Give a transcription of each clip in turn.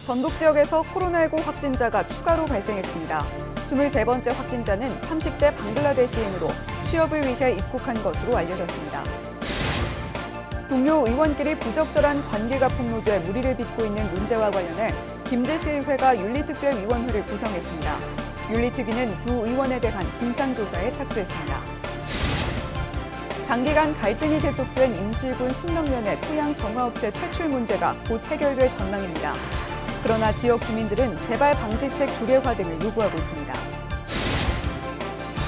전북 지역에서 코로나19 확진자가 추가로 발생했습니다. 23번째 확진자는 30대 방글라데시인으로 취업을 위해 입국한 것으로 알려졌습니다. 동료 의원끼리 부적절한 관계가 폭로돼 무리를 빚고 있는 문제와 관련해 김제시의회가 윤리특별위원회를 구성했습니다. 윤리특위는 두 의원에 대한 진상조사에 착수했습니다. 장기간 갈등이 계속된 임실군 신덕면의 토양 정화업체 퇴출 문제가 곧 해결될 전망입니다. 그러나 지역 주민들은 재발 방지책 조례화 등을 요구하고 있습니다.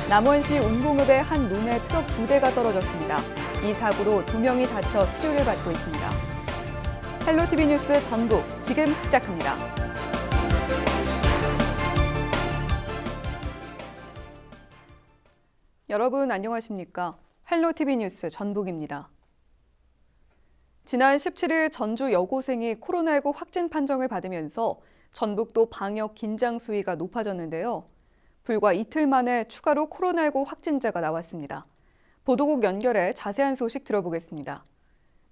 남원시 운봉읍의 한 논에 트럭 2대가 떨어졌습니다. 이 사고로 2명이 다쳐 치료를 받고 있습니다. 헬로티비 뉴스 전북 지금 시작합니다. 여러분 안녕하십니까? 헬로티비 뉴스 전북입니다. 지난 17일 전주 여고생이 코로나19 확진 판정을 받으면서 전북도 방역 긴장 수위가 높아졌는데요. 불과 이틀 만에 추가로 코로나19 확진자가 나왔습니다. 보도국 연결해 자세한 소식 들어보겠습니다.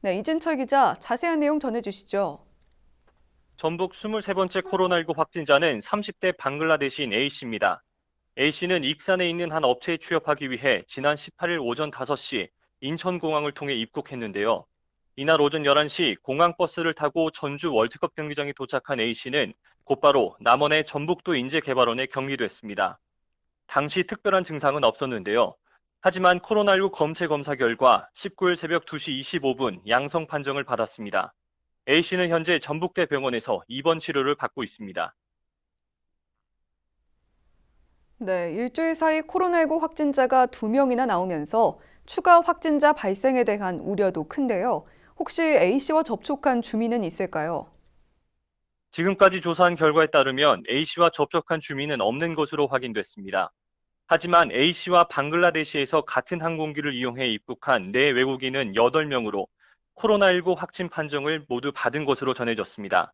네, 이진철 기자, 자세한 내용 전해주시죠. 전북 23번째 코로나19 확진자는 30대 방글라데시인 A씨입니다. A씨는 익산에 있는 한 업체에 취업하기 위해 지난 18일 오전 5시 인천공항을 통해 입국했는데요. 이날 오전 11시 공항버스를 타고 전주 월드컵 경기장에 도착한 A씨는 곧바로 남원의 전북도 인재개발원에 격리됐습니다. 당시 특별한 증상은 없었는데요. 하지만 코로나19 검체 검사 결과 19일 새벽 2시 25분 양성 판정을 받았습니다. A씨는 현재 전북대 병원에서 입원 치료를 받고 있습니다. 네, 일주일 사이 코로나19 확진자가 2명이나 나오면서 추가 확진자 발생에 대한 우려도 큰데요. 혹시 A씨와 접촉한 주민은 있을까요? 지금까지 조사한 결과에 따르면 A씨와 접촉한 주민은 없는 것으로 확인됐습니다. 하지만 A씨와 방글라데시에서 같은 항공기를 이용해 입국한 네 외국인은 8명으로 코로나19 확진 판정을 모두 받은 것으로 전해졌습니다.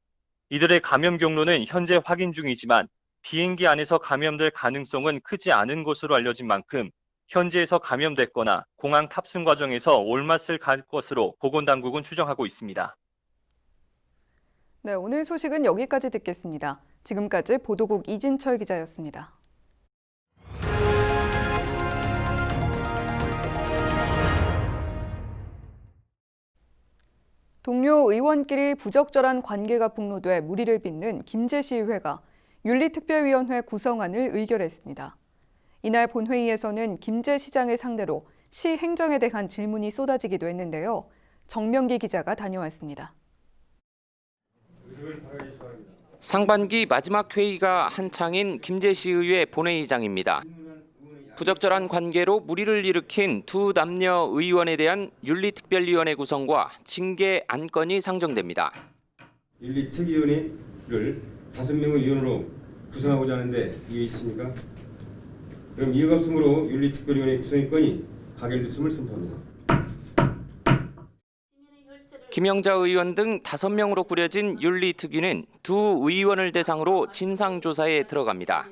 이들의 감염 경로는 현재 확인 중이지만 비행기 안에서 감염될 가능성은 크지 않은 것으로 알려진 만큼 현지에서 감염됐거나 공항 탑승 과정에서 올맛을 갈 것으로 보건당국은 추정하고 있습니다. 네, 오늘 소식은 여기까지 듣겠습니다. 지금까지 보도국 이진철 기자였습니다. 동료 의원끼리 부적절한 관계가 폭로돼 무리를 빚는 김제시의회가 윤리특별위원회 구성안을 의결했습니다. 이날 본회의에서는 김제시장을 상대로 시 행정에 대한 질문이 쏟아지기도 했는데요. 정명기 기자가 다녀왔습니다. 상반기 마지막 회의가 한창인 김제시의회 본회의장입니다. 부적절한 관계로 무리를 일으킨 두 남녀 의원에 대한 윤리특별위원회 구성과 징계 안건이 상정됩니다. 윤리특위원회를 5명의 위원으로 구성하고자 하는데 이해 있습니까? 그럼 이해가 없으므로 윤리특별위원회 구성의 건이 가결됐음을 선포합니다. 김영자 의원 등 5명으로 꾸려진 윤리특위는 두 의원을 대상으로 진상조사에 들어갑니다.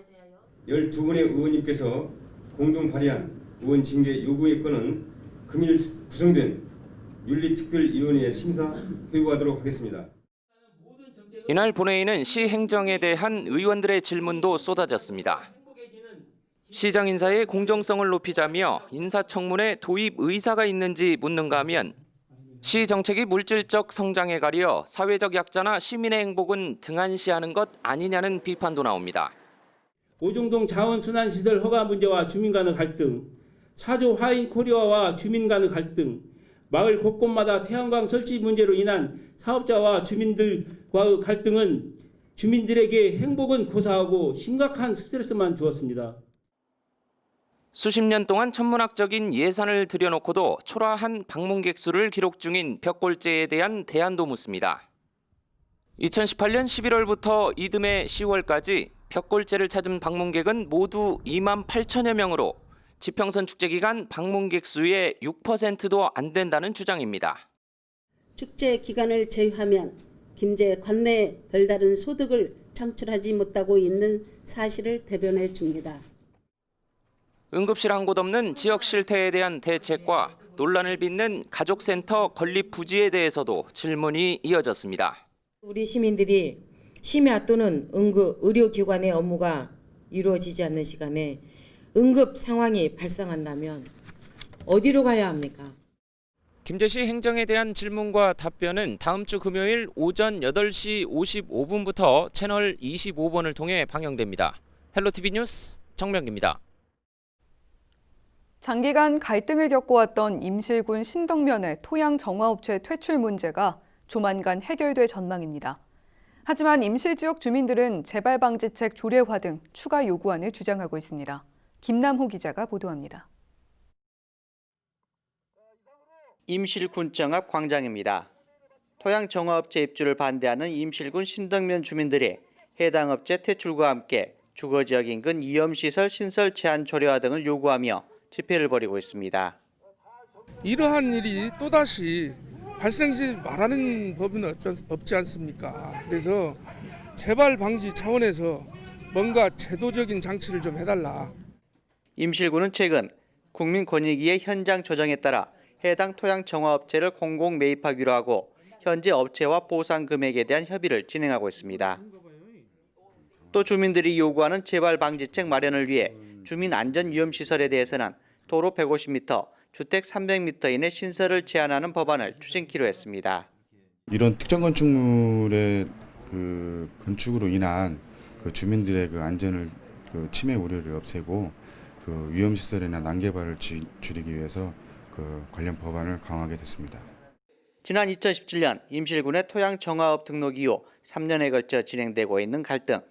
12분의 의원님께서 공동 발의한 의원 징계 요구의 건은 금일 구성된 윤리특별위원회에 심사 회부하도록 하겠습니다. 이날 본회의는 시 행정에 대한 의원들의 질문도 쏟아졌습니다. 시장 인사의 공정성을 높이자며 인사청문회 도입 의사가 있는지 묻는가 하면 시 정책이 물질적 성장에 가려 사회적 약자나 시민의 행복은 등한시하는 것 아니냐는 비판도 나옵니다. 오종동 자원순환시설 허가 문제와 주민 간의 갈등, 차조 화인 코리아와 주민 간의 갈등, 마을 곳곳마다 태양광 설치 문제로 인한 사업자와 주민들과의 갈등은 주민들에게 행복은 고사하고 심각한 스트레스만 주었습니다. 수십 년 동안 천문학적인 예산을 들여놓고도 초라한 방문객 수를 기록 중인 벽골제에 대한 대안도 묻습니다. 2018년 11월부터 이듬해 10월까지 벽골제를 찾은 방문객은 모두 2만 8천여 명으로 지평선 축제 기간 방문객 수의 6%도 안 된다는 주장입니다. 축제 기간을 제외하면 김제 관내 별다른 소득을 창출하지 못하고 있는 사실을 대변해 줍니다. 응급실 한 곳 없는 지역 실태에 대한 대책과 논란을 빚는 가족센터 건립 부지에 대해서도 질문이 이어졌습니다. 우리 시민들이 심야 또는 응급 의료기관의 업무가 이루어지지 않는 시간에 응급 상황이 발생한다면 어디로 가야 합니까? 김제시 행정에 대한 질문과 답변은 다음 주 금요일 오전 8시 55분부터 채널 25번을 통해 방영됩니다. 헬로티비 뉴스 정명기입니다. 장기간 갈등을 겪어왔던 임실군 신덕면의 토양 정화업체 퇴출 문제가 조만간 해결될 전망입니다. 하지만 임실 지역 주민들은 재발 방지책 조례화 등 추가 요구안을 주장하고 있습니다. 김남호 기자가 보도합니다. 임실군청 앞 광장입니다. 토양 정화업체 입주를 반대하는 임실군 신덕면 주민들이 해당 업체 퇴출과 함께 주거지역 인근 위험시설 신설 제한 조례화 등을 요구하며 집회를 벌이고 있습니다. 이러한 일이 또다시 발생하지 말하는 법은 없지 않습니까? 그래서 재발 방지 차원에서 뭔가 제도적인 장치를 좀 해달라. 임실군은 최근 국민권익위의 현장 조정에 따라 해당 토양 정화업체를 공공 매입하기로 하고 현재 업체와 보상 금액에 대한 협의를 진행하고 있습니다. 또 주민들이 요구하는 재발 방지책 마련을 위해 주민 안전 위험 시설에 대해서는 도로 150m, 주택 300m 이내 신설을 제한하는 법안을 추진키로 했습니다. 이런 특정 건축물의 건축으로 인한 주민들의 안전을 침해 우려를 없애고 위험 시설이나 난개발을 줄이기 위해서 관련 법안을 강화하게 됐습니다. 지난 2017년 임실군의 토양 정화업 등록 이후 3년에 걸쳐 진행되고 있는 갈등.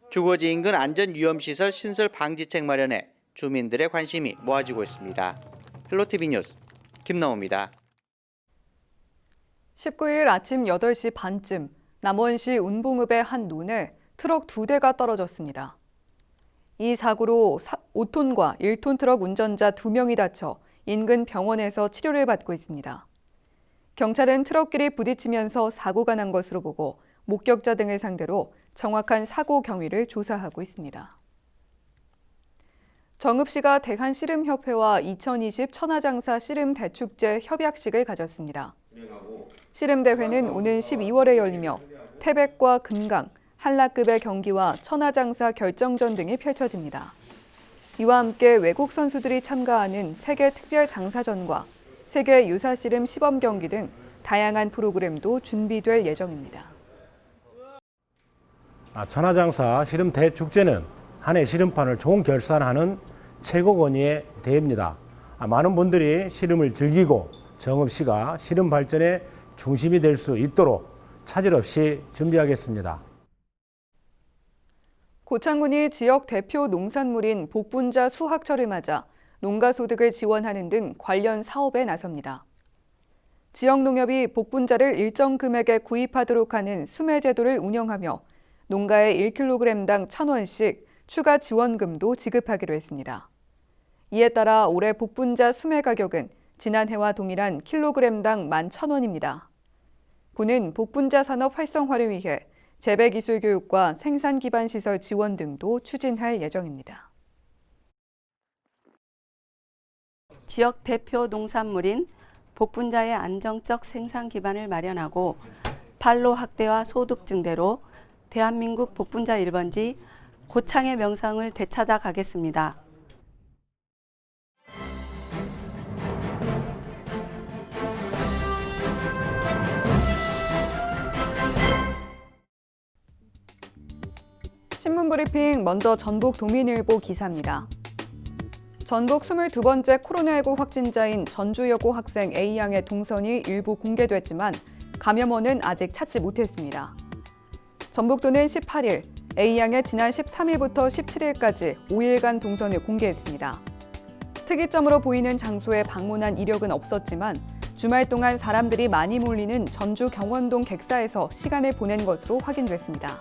주거지 인근 안전 위험 시설 신설 방지책 마련에 주민들의 관심이 모아지고 있습니다. 헬로티비 뉴스 김나오입니다. 19일 아침 8시 반쯤 남원시 운봉읍의 한 논에 트럭 2대가 떨어졌습니다. 이 사고로 5톤과 1톤 트럭 운전자 2명이 다쳐 인근 병원에서 치료를 받고 있습니다. 경찰은 트럭끼리 부딪히면서 사고가 난 것으로 보고 목격자 등을 상대로 정확한 사고 경위를 조사하고 있습니다. 정읍시가 대한씨름협회와 2020 천하장사 씨름대축제 협약식을 가졌습니다. 씨름대회는 오는 12월에 열리며 태백과 금강, 한라급의 경기와 천하장사 결정전 등이 펼쳐집니다. 이와 함께 외국 선수들이 참가하는 세계 특별 장사전과 세계 유사씨름 시범 경기 등 다양한 프로그램도 준비될 예정입니다. 천하장사 씨름 대축제는 한 해 씨름판을 총결산하는 최고 권위의 대회입니다. 많은 분들이 씨름을 즐기고 정읍시가 씨름 발전의 중심이 될 수 있도록 차질 없이 준비하겠습니다. 고창군이 지역 대표 농산물인 복분자 수확철을 맞아 농가 소득을 지원하는 등 관련 사업에 나섭니다. 지역 농협이 복분자를 일정 금액에 구입하도록 하는 수매 제도를 운영하며 농가에 1kg당 1,000원씩 추가 지원금도 지급하기로 했습니다. 이에 따라 올해 복분자 수매 가격은 지난해와 동일한 킬로그램당 11,000원입니다. 군은 복분자 산업 활성화를 위해 재배기술 교육과 생산 기반 시설 지원 등도 추진할 예정입니다. 지역 대표 농산물인 복분자의 안정적 생산 기반을 마련하고 판로 확대와 소득 증대로 대한민국 복분자 1번지 고창의 명성을 되찾아 가겠습니다. 신문브리핑 먼저 전북 도민일보 기사입니다. 전북 22번째 코로나19 확진자인 전주여고 학생 A양의 동선이 일부 공개됐지만 감염원은 아직 찾지 못했습니다. 전북도는 18일 A양의 지난 13일부터 17일까지 5일간 동선을 공개했습니다. 특이점으로 보이는 장소에 방문한 이력은 없었지만 주말 동안 사람들이 많이 몰리는 전주 경원동 객사에서 시간을 보낸 것으로 확인됐습니다.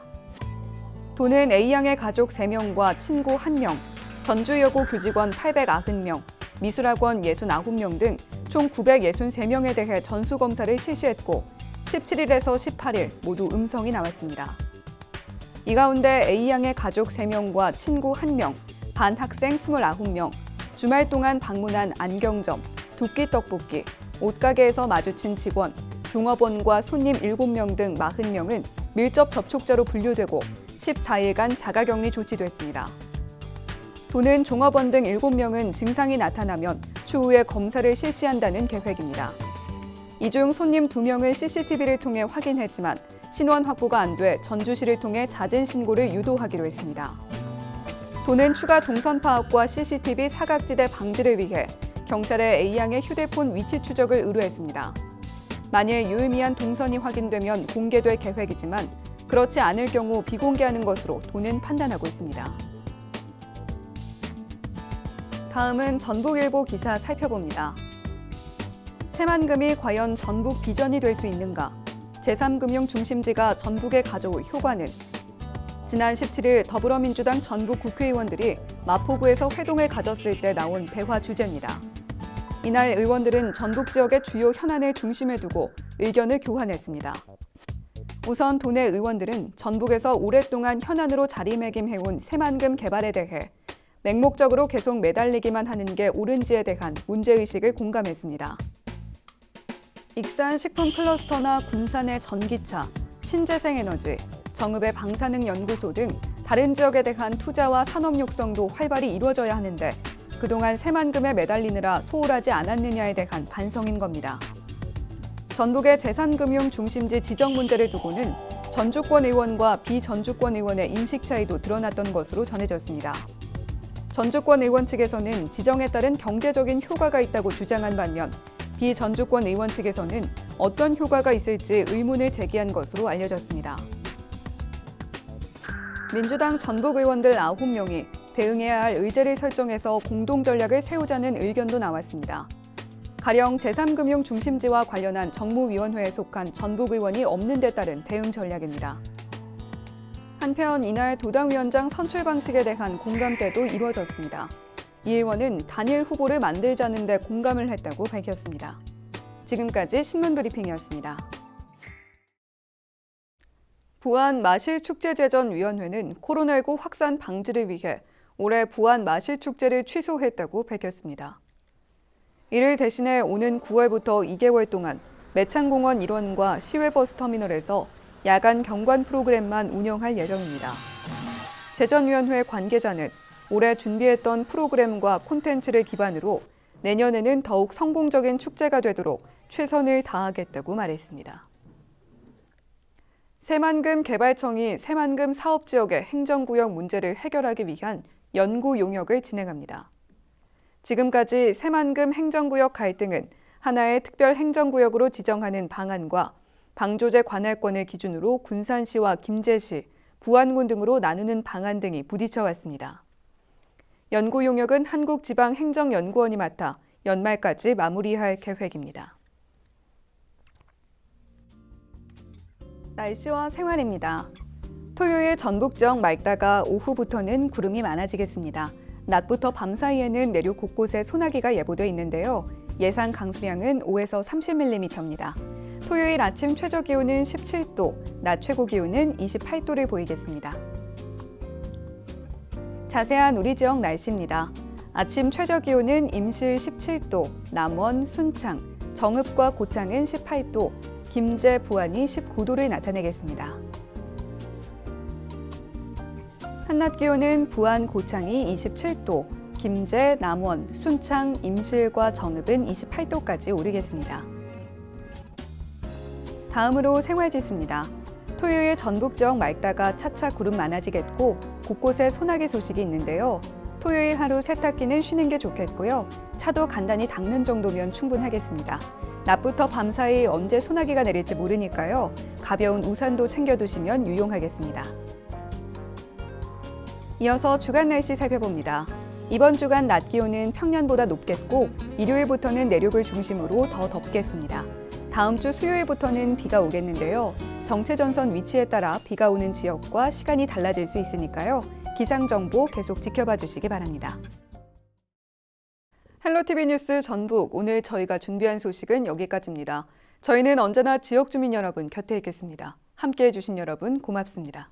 도는 A양의 가족 3명과 친구 1명, 전주여고 교직원 890명, 미술학원 69명 등 총 963명에 대해 전수검사를 실시했고 17일에서 18일 모두 음성이 나왔습니다. 이 가운데 A양의 가족 3명과 친구 1명, 반 학생 29명, 주말 동안 방문한 안경점, 두끼 떡볶이, 옷가게에서 마주친 직원, 종업원과 손님 7명 등 40명은 밀접 접촉자로 분류되고 14일간 자가격리 조치됐습니다. 도는 종업원 등 7명은 증상이 나타나면 추후에 검사를 실시한다는 계획입니다. 이 중 손님 2명은 CCTV를 통해 확인했지만 신원 확보가 안 돼 전주시를 통해 자진 신고를 유도하기로 했습니다. 도는 추가 동선 파악과 CCTV 사각지대 방지를 위해 경찰에 A양의 휴대폰 위치 추적을 의뢰했습니다. 만일 유의미한 동선이 확인되면 공개될 계획이지만 그렇지 않을 경우 비공개하는 것으로 도는 판단하고 있습니다. 다음은 전북일보 기사 살펴봅니다. 새만금이 과연 전북 비전이 될 수 있는가? 제3금융 중심지가 전북에 가져올 효과는? 지난 17일 더불어민주당 전북 국회의원들이 마포구에서 회동을 가졌을 때 나온 대화 주제입니다. 이날 의원들은 전북 지역의 주요 현안을 중심에 두고 의견을 교환했습니다. 우선 도내 의원들은 전북에서 오랫동안 현안으로 자리매김해온 새만금 개발에 대해 맹목적으로 계속 매달리기만 하는 게 옳은지에 대한 문제의식을 공감했습니다. 익산 식품 클러스터나 군산의 전기차, 신재생에너지, 정읍의 방사능 연구소 등 다른 지역에 대한 투자와 산업 육성도 활발히 이루어져야 하는데 그동안 새만금에 매달리느라 소홀하지 않았느냐에 대한 반성인 겁니다. 전북의 제3금융 중심지 지정 문제를 두고는 전주권 의원과 비전주권 의원의 인식 차이도 드러났던 것으로 전해졌습니다. 전주권 의원 측에서는 지정에 따른 경제적인 효과가 있다고 주장한 반면 비전주권 의원 측에서는 어떤 효과가 있을지 의문을 제기한 것으로 알려졌습니다. 민주당 전북 의원들 9명이 대응해야 할 의제를 설정해서 공동 전략을 세우자는 의견도 나왔습니다. 가령 제3금융 중심지와 관련한 정무위원회에 속한 전북 의원이 없는 데 따른 대응 전략입니다. 한편 이날 도당위원장 선출 방식에 대한 공감대도 이루어졌습니다. 이 의원은 단일 후보를 만들자는 데 공감을 했다고 밝혔습니다. 지금까지 신문브리핑이었습니다. 부안마실축제제전위원회는 코로나19 확산 방지를 위해 올해 부안마실축제를 취소했다고 밝혔습니다. 이를 대신해 오는 9월부터 2개월 동안 매창공원 일원과 시외버스터미널에서 야간 경관 프로그램만 운영할 예정입니다. 제전위원회 관계자는 올해 준비했던 프로그램과 콘텐츠를 기반으로 내년에는 더욱 성공적인 축제가 되도록 최선을 다하겠다고 말했습니다. 새만금 개발청이 새만금 사업지역의 행정구역 문제를 해결하기 위한 연구 용역을 진행합니다. 지금까지 새만금 행정구역 갈등은 하나의 특별 행정구역으로 지정하는 방안과 방조제 관할권을 기준으로 군산시와 김제시, 부안군 등으로 나누는 방안 등이 부딪혀왔습니다. 연구 용역은 한국지방행정연구원이 맡아 연말까지 마무리할 계획입니다. 날씨와 생활입니다. 토요일 전북 지역 맑다가 오후부터는 구름이 많아지겠습니다. 낮부터 밤 사이에는 내륙 곳곳에 소나기가 예보돼 있는데요. 예상 강수량은 5에서 30mm입니다. 토요일 아침 최저 기온은 17도, 낮 최고 기온은 28도를 보이겠습니다. 자세한 우리 지역 날씨입니다. 아침 최저 기온은 임실 17도, 남원, 순창, 정읍과 고창은 18도, 김제, 부안이 19도를 나타내겠습니다. 한낮 기온은 부안, 고창이 27도, 김제, 남원, 순창, 임실과 정읍은 28도까지 오르겠습니다. 다음으로 생활지수입니다. 토요일 전북 지역 맑다가 차차 구름 많아지겠고 곳곳에 소나기 소식이 있는데요. 토요일 하루 세탁기는 쉬는 게 좋겠고요. 차도 간단히 닦는 정도면 충분하겠습니다. 낮부터 밤 사이 언제 소나기가 내릴지 모르니까요. 가벼운 우산도 챙겨두시면 유용하겠습니다. 이어서 주간 날씨 살펴봅니다. 이번 주간 낮 기온은 평년보다 높겠고 일요일부터는 내륙을 중심으로 더 덥겠습니다. 다음 주 수요일부터는 비가 오겠는데요. 정체전선 위치에 따라 비가 오는 지역과 시간이 달라질 수 있으니까요. 기상정보 계속 지켜봐 주시기 바랍니다. 헬로티비 뉴스 전북, 오늘 저희가 준비한 소식은 여기까지입니다. 저희는 언제나 지역 주민 여러분 곁에 있겠습니다. 함께해 주신 여러분 고맙습니다.